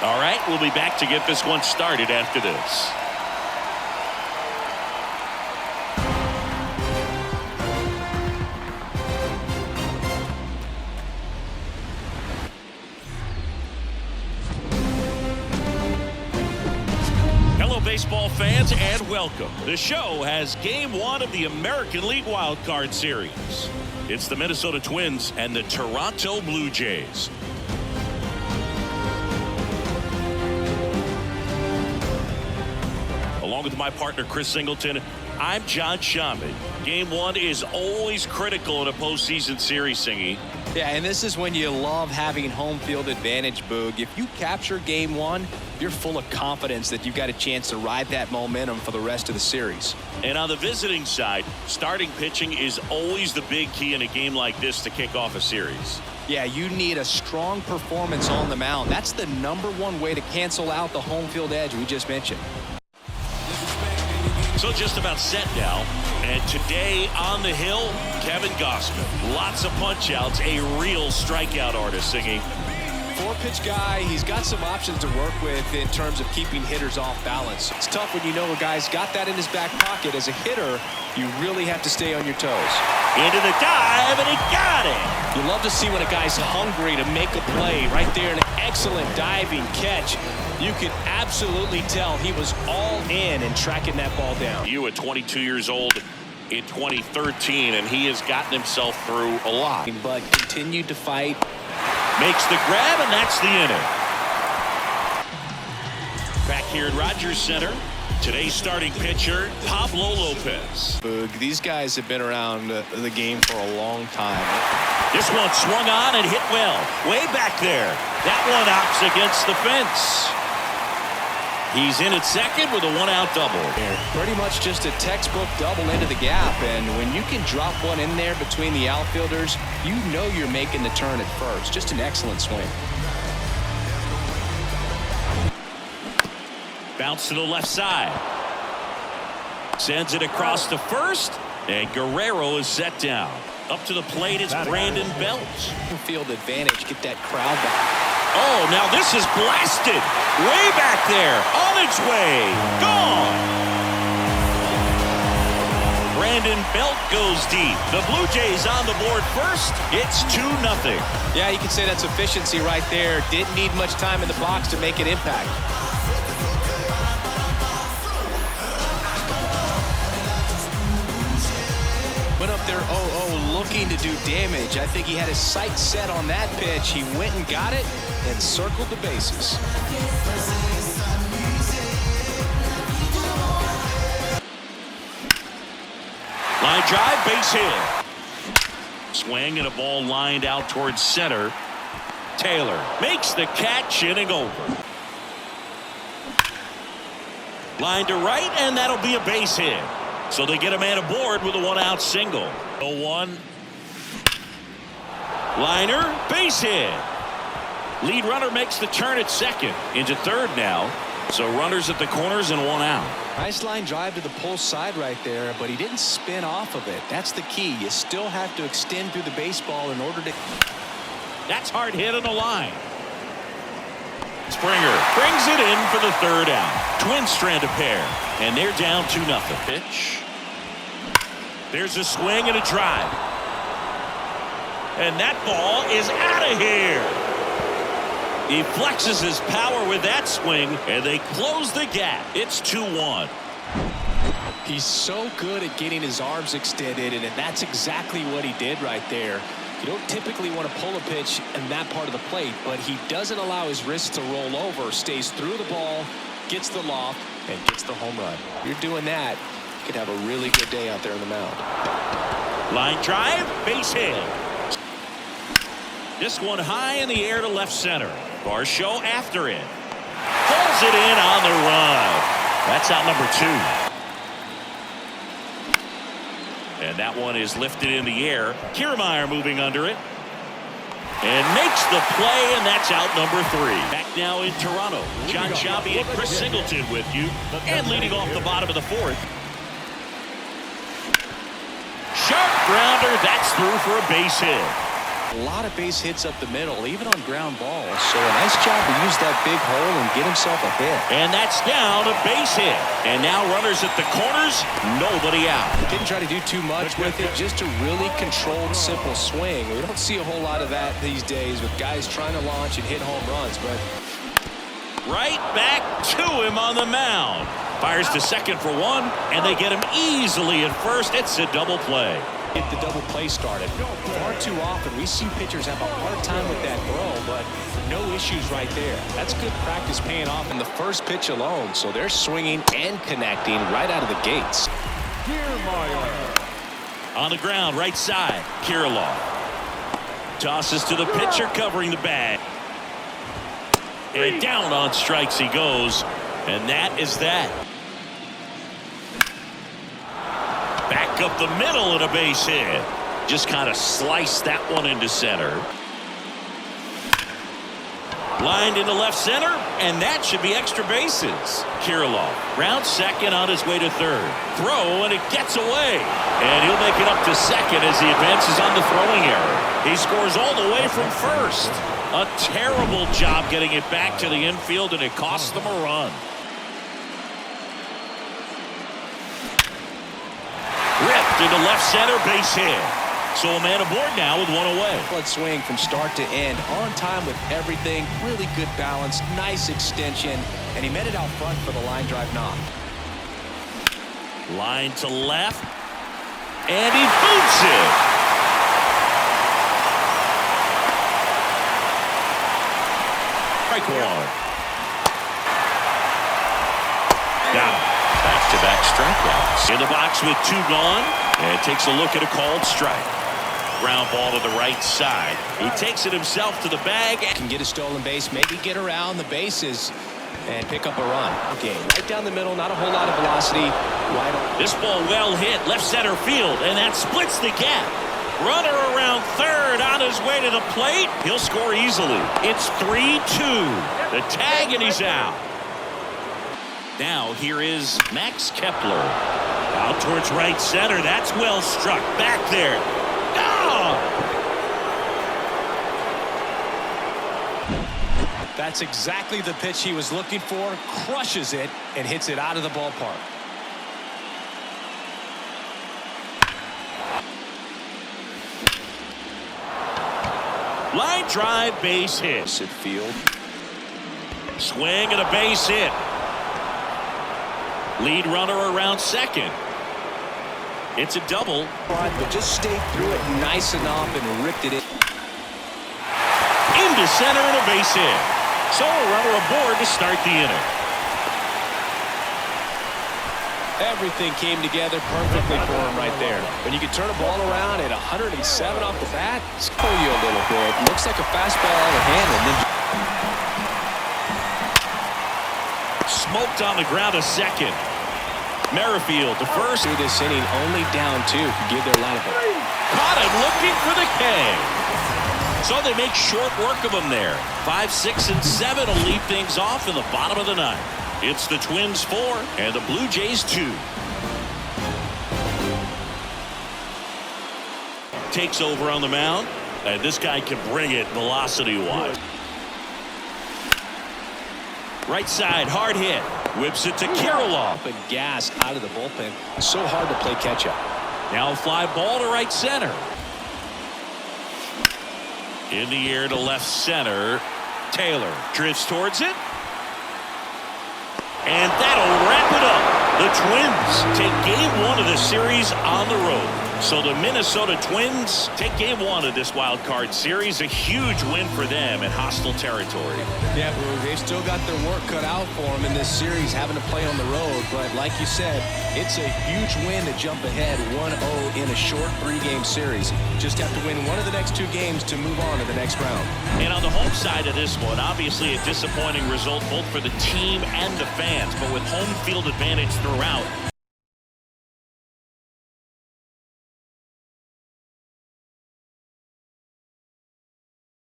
All right, we'll be back to get this one started after this. Hello, baseball fans, and welcome. The show has Game 1 of the American League Wild Card Series. It's the Minnesota Twins and the Toronto Blue Jays. Along with my partner, Chris Singleton, I'm John Shamit. Game 1 is always critical in a postseason series, Singy. Yeah, and this is when you love having home field advantage, Boog. If you capture Game 1, you're full of confidence that you've got a chance to ride that momentum for the rest of the series. And on the visiting side, starting pitching is always the big key in a game like this to kick off a series. Yeah, you need a strong performance on the mound. That's the #1 way to cancel out the home field edge we just mentioned. So just about set now. And today on the hill, Kevin Gausman. Lots of punch outs, a real strikeout artist, Singing. 4-pitch guy, he's got some options to work with in terms of keeping hitters off balance. It's tough when you know a guy's got that in his back pocket. As a hitter, you really have to stay on your toes. Into the dive, and he got it. You love to see when a guy's hungry to make a play. Right there, an excellent diving catch. You could absolutely tell he was all in tracking that ball down. You at 22 years old in 2013, and he has gotten himself through a lot. But continued to fight. Makes the grab, and that's the inning. Back here at Rogers Center, today's starting pitcher, Pablo Lopez. Boog, these guys have been around the game for a long time. This one swung on and hit well. Way back there. That one opts against the fence. He's in at second with a 1-out double. Pretty much just a textbook double into the gap, and when you can drop one in there between the outfielders, you know you're making the turn at first. Just an excellent swing. Bounce to the left side. Sends it across to first, and Guerrero is set down. Up to the plate is Brandon Belt. Field advantage, get that crowd back. Oh, now this is blasted. Way back there. On its way. Gone. Brandon Belt goes deep. The Blue Jays on the board first. It's 2-0. Yeah, you can say that's efficiency right there. Didn't need much time in the box to make an impact. Went up there 0-0 looking to do damage. I think he had his sights set on that pitch. He went and got it and circled the bases. Line drive, base hit. Swing and a ball lined out towards center. Taylor makes the catch, inning over. Line to right, and that'll be a base hit. So they get a man aboard with a 1-out single. 0-1. Liner, base hit. Lead runner makes the turn at second. Into third now. So runners at the corners and 1 out. Nice line drive to the pull side right there, but he didn't spin off of it. That's the key. You still have to extend through the baseball in order to... That's hard hit on the line. Springer brings it in for the 3rd out. Twins strand a pair, and they're down 2-0. Pitch. There's a swing and a drive. And that ball is out of here. He flexes his power with that swing, and they close the gap. It's 2-1. He's so good at getting his arms extended, and that's exactly what he did right there. You don't typically want to pull a pitch in that part of the plate, but he doesn't allow his wrist to roll over, stays through the ball, gets the loft, and gets the home run. You're doing that, you could have a really good day out there on the mound. Line drive, base hit. This one high in the air to left center. Varsho after it. Pulls it in on the run. That's out number 2. And that one is lifted in the air. Kiermaier moving under it. And makes the play, and that's out number 3. Back now in Toronto. John Shamit and Chris Singleton with you. And leading off the bottom of the 4th. Sharp grounder. That's through for a base hit. A lot of base hits up the middle, even on ground balls. So a nice job to use that big hole and get himself a hit. And that's down, a base hit. And now runners at the corners, nobody out. Didn't try to do too much with it, just a really controlled, simple swing. We don't see a whole lot of that these days with guys trying to launch and hit home runs, but right back to him on the mound. Fires to second for one, and they get him easily at first. It's a double play. Get the double play started. Far too often we see pitchers have a hard time with that throw, but no issues right there. That's good practice paying off in the first pitch alone, so they're swinging and connecting right out of the gates. On the ground, right side, Kirilloff tosses to the pitcher covering the bag. And down on strikes he goes, and that is that. Back up the middle and a base hit. Just kind of sliced that one into center. Lined into left center, and that should be extra bases. Kirilloff rounds second on his way to third. Throw, and it gets away. And he'll make it up to second as he advances on the throwing error. He scores all the way from first. A terrible job getting it back to the infield, and it costs them a run. Ripped into left center, base hit. So a man aboard now with one away. Blood swing from start to end, on time with everything, really good balance, nice extension, and he met it out front for the line drive knock. Line to left, and he boots it. Strike one. Now, back-to-back strikeouts. In the box with two gone, and takes a look at a called strike. Ground ball to the right side. He takes it himself to the bag. Can get a stolen base, maybe get around the bases and pick up a run. Okay, right down the middle, not a whole lot of velocity. Right on. This ball well hit, left center field, and that splits the gap. Runner around third on his way to the plate. He'll score easily. It's 3-2. The tag, and he's out. Now here is Max Kepler. Out towards right center. That's well struck. Back there. Oh! That's exactly the pitch he was looking for. Crushes it and hits it out of the ballpark. Line drive, base hit. Field. Swing and a base hit. Lead runner around second. It's a double. But just stayed through it nice enough and ripped it in. Into center and a base hit. So a runner aboard to start the inning. Everything came together perfectly for him right there. When you can turn a ball around at 107 off the bat, it's pull you a little bit. Looks like a fastball out of hand, and then smoked on the ground a second. Merrifield to first. See this inning only down two to give their lineup. Caught him looking for the K. So they make short work of him there. 5, 6, and 7 will lead things off in the bottom of the ninth. It's the Twins 4 and the Blue Jays 2. Takes over on the mound, and this guy can bring it velocity-wise. Right side, hard hit. Whips it to Kirilloff. And gas out of the bullpen. So hard to play catch-up. Now a fly ball to right center. In the air to left center. Taylor drifts towards it. And that'll wrap it up. The Twins take game 1 of the series on the road. So the Minnesota Twins take game 1 of this wild card series. A huge win for them in hostile territory. Yeah, Brew, they've still got their work cut out for them in this series, having to play on the road. But like you said, it's a huge win to jump ahead 1-0 in a short 3-game series. Just have to win one of the next 2 games to move on to the next round. And on the home side of this one, obviously a disappointing result both for the team and the fans. But with home field advantage throughout,